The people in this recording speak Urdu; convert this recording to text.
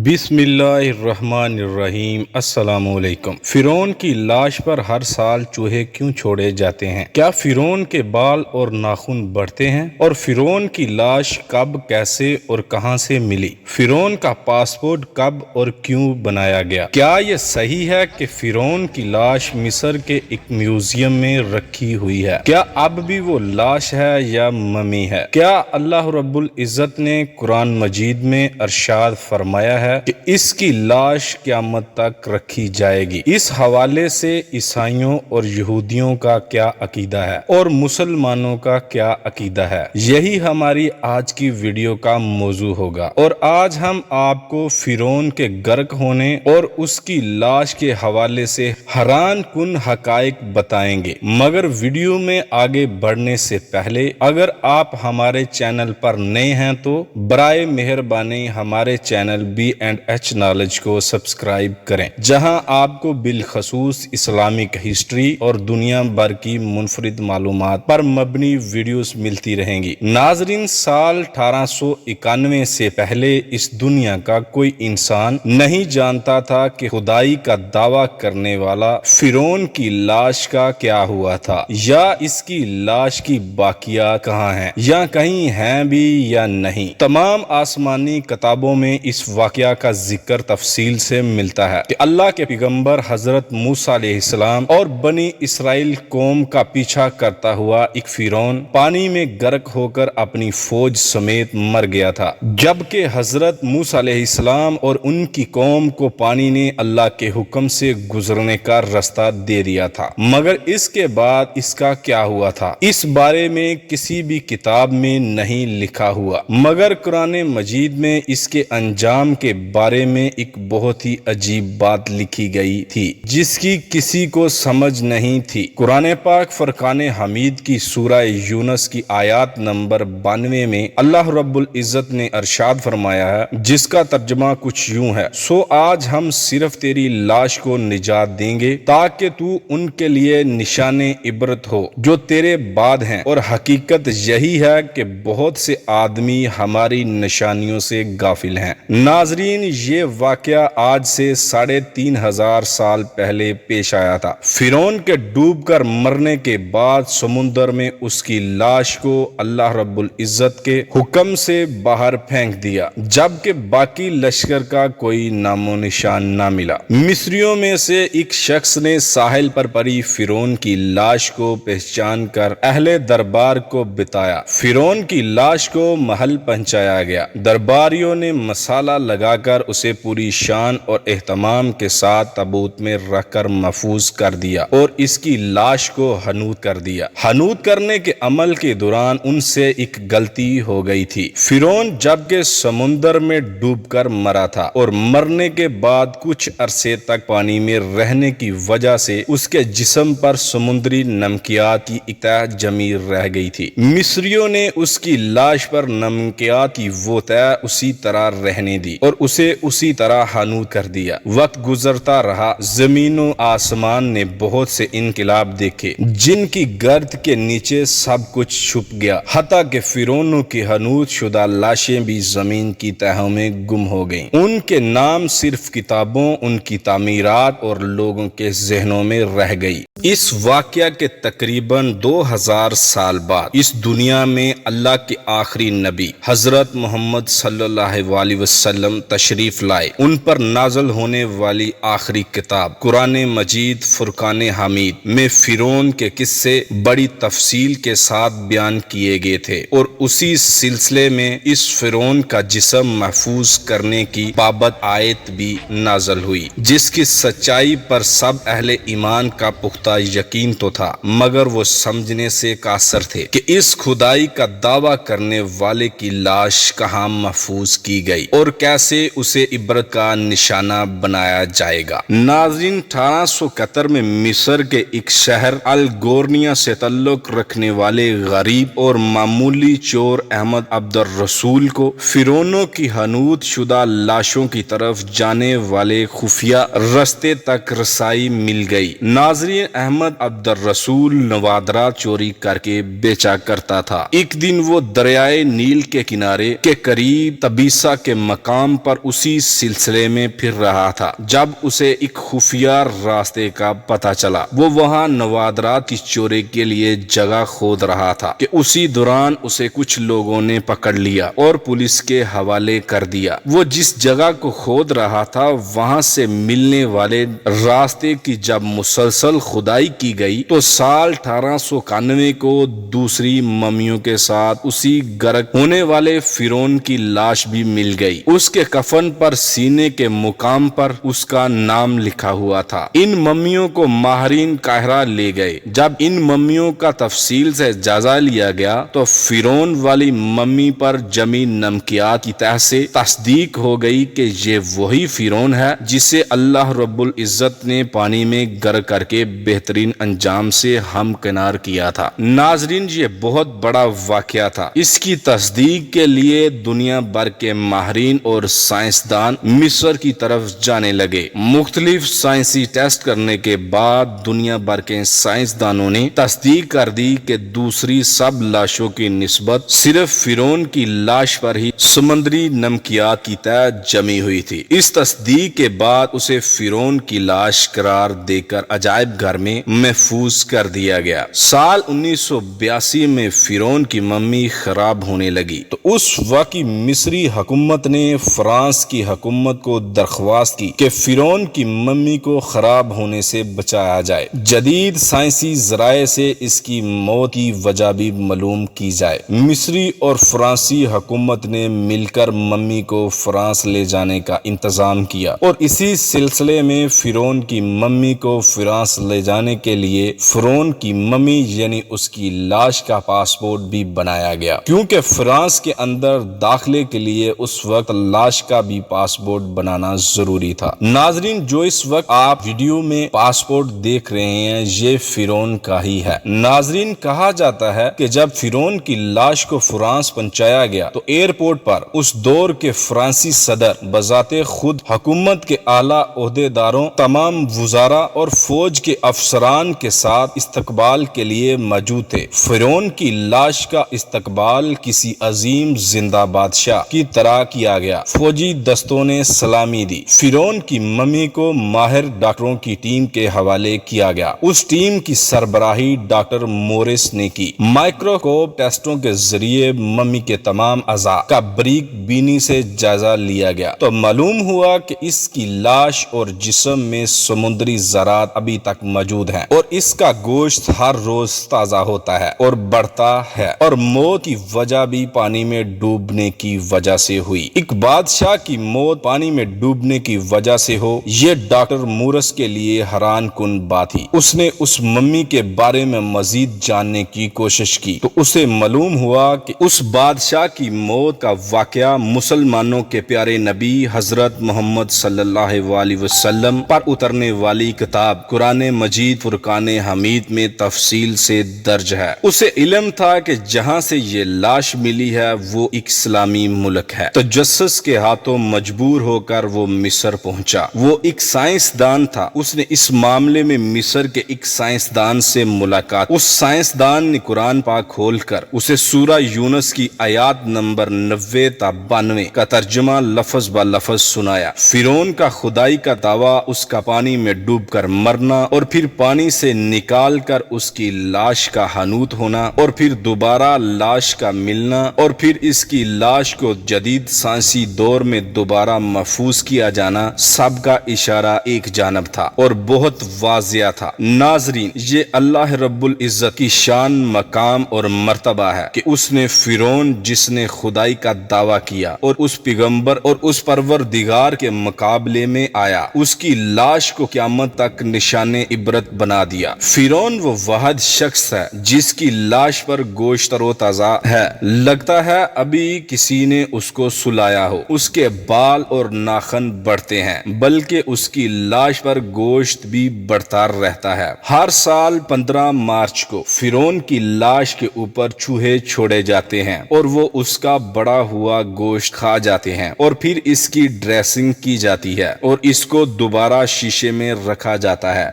بسم اللہ الرحمن الرحیم۔ السلام علیکم۔ فرعون کی لاش پر ہر سال چوہے کیوں چھوڑے جاتے ہیں؟ کیا فرعون کے بال اور ناخن بڑھتے ہیں؟ اور فرعون کی لاش کب، کیسے اور کہاں سے ملی؟ فرعون کا پاسپورٹ کب اور کیوں بنایا گیا؟ کیا یہ صحیح ہے کہ فرعون کی لاش مصر کے ایک میوزیم میں رکھی ہوئی ہے؟ کیا اب بھی وہ لاش ہے یا ممی ہے؟ کیا اللہ رب العزت نے قرآن مجید میں ارشاد فرمایا ہے کہ اس کی لاش قیامت تک رکھی جائے گی؟ اس حوالے سے عیسائیوں اور یہودیوں کا کیا عقیدہ ہے اور مسلمانوں کا کیا عقیدہ ہے، یہی ہماری آج کی ویڈیو کا موضوع ہوگا۔ اور آج ہم آپ کو فرعون کے غرق ہونے اور اس کی لاش کے حوالے سے حیران کن حقائق بتائیں گے، مگر ویڈیو میں آگے بڑھنے سے پہلے اگر آپ ہمارے چینل پر نئے ہیں تو برائے مہربانی ہمارے چینل B&H نالج کو سبسکرائب کریں، جہاں آپ کو بالخصوص اسلامک ہسٹری اور دنیا بھر کی منفرد معلومات پر مبنی ویڈیوز ملتی رہیں گی۔ ناظرین، سال 1891 سے پہلے اس دنیا کا کوئی انسان نہیں جانتا تھا کہ خدائی کا دعویٰ کرنے والا فرعون کی لاش کا کیا ہوا تھا، یا اس کی لاش کی باقیات کہاں ہیں، یا کہیں ہیں بھی یا نہیں۔ تمام آسمانی کتابوں میں اس واقعہ کا ذکر تفصیل سے ملتا ہے کہ اللہ کے پیغمبر حضرت موسیٰ علیہ السلام اور بنی اسرائیل قوم کا پیچھا کرتا ہوا ایک فرعون پانی میں غرق ہو کر اپنی فوج سمیت مر گیا تھا، جبکہ حضرت موسیٰ علیہ السلام اور ان کی قوم کو پانی نے اللہ کے حکم سے گزرنے کا راستہ دے دیا تھا۔ مگر اس کے بعد اس کا کیا ہوا تھا، اس بارے میں کسی بھی کتاب میں نہیں لکھا ہوا، مگر قرآن مجید میں اس کے انجام کے بارے میں ایک بہت ہی عجیب بات لکھی گئی تھی جس کی کسی کو سمجھ نہیں تھی۔ قرآن پاک فرقان حمید کی سورہ یونس کی آیات نمبر 92 میں اللہ رب العزت نے ارشاد فرمایا ہے، جس کا ترجمہ کچھ یوں ہے: سو آج ہم صرف تیری لاش کو نجات دیں گے تاکہ تو ان کے لیے نشان عبرت ہو جو تیرے بعد ہیں، اور حقیقت یہی ہے کہ بہت سے آدمی ہماری نشانیوں سے غافل ہیں۔ ناظرین، یہ واقعہ آج سے 3500 سال پہلے پیش آیا تھا۔ فرعون کے ڈوب کر مرنے کے بعد سمندر میں اس کی لاش کو اللہ رب العزت کے حکم سے باہر پھینک دیا، جبکہ باقی لشکر کا کوئی نام و نشان نہ ملا۔ مصریوں میں سے ایک شخص نے ساحل پر پڑی فرعون کی لاش کو پہچان کر اہل دربار کو بتایا۔ فرعون کی لاش کو محل پہنچایا گیا۔ درباریوں نے مسالہ لگا کر اسے پوری شان اور اہتمام کے ساتھ تابوت میں رکھ کر محفوظ کر دیا اور اس کی لاش کو حنوط کر دیا۔ حنوط کرنے کے عمل کے دوران ان سے ایک غلطی ہو گئی تھی۔ فرعون جبکہ سمندر میں ڈوب کر مرا تھا اور مرنے کے بعد کچھ عرصے تک پانی میں رہنے کی وجہ سے اس کے جسم پر سمندری نمکیات کی ایک تہ جمی رہ گئی تھی۔ مصریوں نے اس کی لاش پر نمکیات کی وہ تہ اسی طرح رہنے دی اور اسے اسی طرح حنوط کر دیا۔ وقت گزرتا رہا، زمین و آسمان نے بہت سے انقلاب دیکھے جن کی گرد کے نیچے سب کچھ چھپ گیا، حتیٰ کہ فرعون کی حنوط شدہ لاشیں بھی زمین کی تہوں میں گم ہو گئیں۔ ان کے نام صرف کتابوں، ان کی تعمیرات اور لوگوں کے ذہنوں میں رہ گئی۔ اس واقعہ کے تقریباً 2000 سال بعد اس دنیا میں اللہ کے آخری نبی حضرت محمد صلی اللہ علیہ وسلم تشریف لائے۔ ان پر نازل ہونے والی آخری کتاب قرآن مجید فرقان حمید میں فرعون کے قصے بڑی تفصیل کے ساتھ بیان کیے گئے تھے، اور اسی سلسلے میں اس فرعون کا جسم محفوظ کرنے کی بابت آیت بھی نازل ہوئی، جس کی سچائی پر سب اہل ایمان کا پختہ یقین تو تھا، مگر وہ سمجھنے سے قاصر تھے کہ اس خدائی کا دعویٰ کرنے والے کی لاش کہاں محفوظ کی گئی اور کیسے اسے عبرت کا نشانہ بنایا جائے گا۔ ناظرین، 1871 میں مصر کے ایک شہر الگورنیا سے تعلق رکھنے والے غریب اور معمولی چور احمد عبد الرسول کو فرعونوں کی حنوط شدہ لاشوں کی طرف جانے والے خفیہ رستے تک رسائی مل گئی۔ ناظرین، احمد عبد الرسول نوادرا چوری کر کے بیچا کرتا تھا۔ ایک دن وہ دریائے نیل کے کنارے کے قریب تبیسا کے مقام پر اسی سلسلے میں پھر رہا تھا جب اسے ایک خفیہ راستے کا پتہ چلا۔ وہ وہاں نوادرات کی چوری کے لیے جگہ کھود رہا تھا کہ اسی دوران اسے کچھ لوگوں نے پکڑ لیا اور پولیس کے حوالے کر دیا۔ وہ جس جگہ کو کھود رہا تھا وہاں سے ملنے والے راستے کی جب مسلسل کھدائی کی گئی تو سال 1891 کو دوسری ممیوں کے ساتھ اسی غرق ہونے والے فرعون کی لاش بھی مل گئی۔ اس کے کفن پر سینے کے مقام پر اس کا نام لکھا ہوا تھا۔ ان ممیوں کو ماہرین قاہرہ لے گئے۔ جب ان ممیوں کا تفصیل سے جائزہ لیا گیا تو فرعون والی ممی پر جمی نمکیات کی تہ سے تصدیق ہو گئی کہ یہ وہی فرعون ہے جسے اللہ رب العزت نے پانی میں غرق کر کے بہترین انجام سے ہمکنار کیا تھا۔ ناظرین، یہ بہت بڑا واقعہ تھا۔ اس کی تصدیق کے لیے دنیا بھر کے ماہرین اور سائنسدان مصر کی طرف جانے لگے۔ مختلف سائنسی ٹیسٹ کرنے کے بعد دنیا بھر کے سائنسدانوں نے تصدیق کر دی کہ دوسری سب لاشوں کی نسبت صرف فرعون کی لاش پر ہی سمندری نمکیات کی تہ جمی ہوئی تھی۔ اس تصدیق کے بعد اسے فرعون کی لاش قرار دے کر عجائب گھر میں محفوظ کر دیا گیا۔ سال 1982 میں فرعون کی ممی خراب ہونے لگی تو اس وقت کی مصری حکومت نے فرانس کی حکومت کو درخواست کی کہ فرعون کی ممی کو خراب ہونے سے بچایا جائے۔ جدید سائنسی ذرائع سے اس کی موت کی وجہ بھی معلوم کی جائے۔ مصری اور فرانسی حکومت نے مل کر ممی کو فرانس لے جانے کا انتظام کیا اور اسی سلسلے میں فرعون کی ممی کو فرانس لے جانے کے لیے فرعون کی ممی یعنی اس کی لاش کا پاسپورٹ بھی بنایا گیا، کیونکہ فرانس کے اندر داخلے کے لیے اس وقت لاش کا بھی پاسپورٹ بنانا ضروری تھا۔ ناظرین، جو اس وقت آپ ویڈیو میں پاسپورٹ دیکھ رہے ہیں یہ فرعون کا ہی ہے۔ ناظرین، کہا جاتا ہے کہ جب فرعون کی لاش کو فرانس پہنچایا گیا تو ایئرپورٹ پر اس دور کے فرانسی صدر بذات خود حکومت کے اعلیٰ عہدیداروں، تمام وزراء اور فوج کے افسران کے ساتھ استقبال کے لیے موجود تھے۔ فرعون کی لاش کا استقبال کسی عظیم زندہ بادشاہ کی طرح کیا گیا۔ فوجی دستوں نے سلامی دی۔ فرعون کی ممی کو ماہر ڈاکٹروں کی ٹیم کے حوالے کیا گیا۔ اس ٹیم کی سربراہی ڈاکٹر مورس نے کی۔ مائکروسکوپ ٹیسٹوں کے ذریعے ممی کے تمام اعضاء کا باریک بینی سے جائزہ لیا گیا تو معلوم ہوا کہ اس کی لاش اور جسم میں سمندری ذرات ابھی تک موجود ہیں اور اس کا گوشت ہر روز تازہ ہوتا ہے اور بڑھتا ہے، اور موت کی وجہ بھی پانی میں ڈوبنے کی وجہ سے ہوئی۔ ایک بادشاہ کی موت پانی میں ڈوبنے کی وجہ سے ہو، یہ ڈاکٹر مورس کے لیے حیران کن بات تھی۔ اس نے اس ممی کے بارے میں مزید جاننے کی کوشش کی تو اسے معلوم ہوا کہ اس بادشاہ کی موت کا واقعہ مسلمانوں کے پیارے نبی حضرت محمد صلی اللہ علیہ وسلم پر اترنے والی کتاب قرآن مجید فرقان حمید میں تفصیل سے درج ہے۔ اسے علم تھا کہ جہاں سے یہ لاش ملی ہے وہ ایک اسلامی ملک ہے۔ تجسس کے ہاتھوں مجبور ہو کر وہ مصر پہنچا۔ وہ ایک سائنسدان تھا۔ اس نے اس معاملے میں مصر کے ایک سائنسدان سے ملاقات۔ اس سائنسدان نے قرآن پاک کھول کر اسے سورہ یونس کی آیات نمبر 90 تا 92 کا ترجمہ لفظ با لفظ سنایا۔ فرعون کا خدائی کا دعویٰ، اس کا پانی میں ڈوب کر مرنا اور پھر پانی سے نکال کر اس کی لاش کا حنوط ہونا اور پھر دوبارہ لاش کا ملنا اور پھر اس کی لاش کو جدید سائنسی دور میں دوبارہ محفوظ کیا جانا، سب کا اشارہ ایک جانب تھا اور بہت واضح تھا۔ ناظرین، یہ اللہ رب العزت کی شان، مقام اور مرتبہ ہے کہ اس نے فرعون جس نے خدائی کا دعویٰ کیا اور اس پیغمبر اور اس پروردگار کے مقابلے میں آیا، اس کی لاش کو قیامت تک نشان عبرت بنا دیا۔ فرعون وہ واحد شخص ہے جس کی لاش پر گوشت تر و تازہ ہے، لگتا ہے ابھی کسی نے اس کو سلایا ہو۔ اس کے بال اور ناخن بڑھتے ہیں بلکہ اس کی لاش پر گوشت بھی بڑھتا رہتا ہے۔ ہر سال 15 مارچ کو فرعون کی لاش کے اوپر چوہے چھوڑے جاتے ہیں اور وہ اس کا بڑا ہوا گوشت کھا جاتے ہیں اور پھر اس کی ڈریسنگ کی جاتی ہے اور اس کو دوبارہ شیشے میں رکھا جاتا ہے۔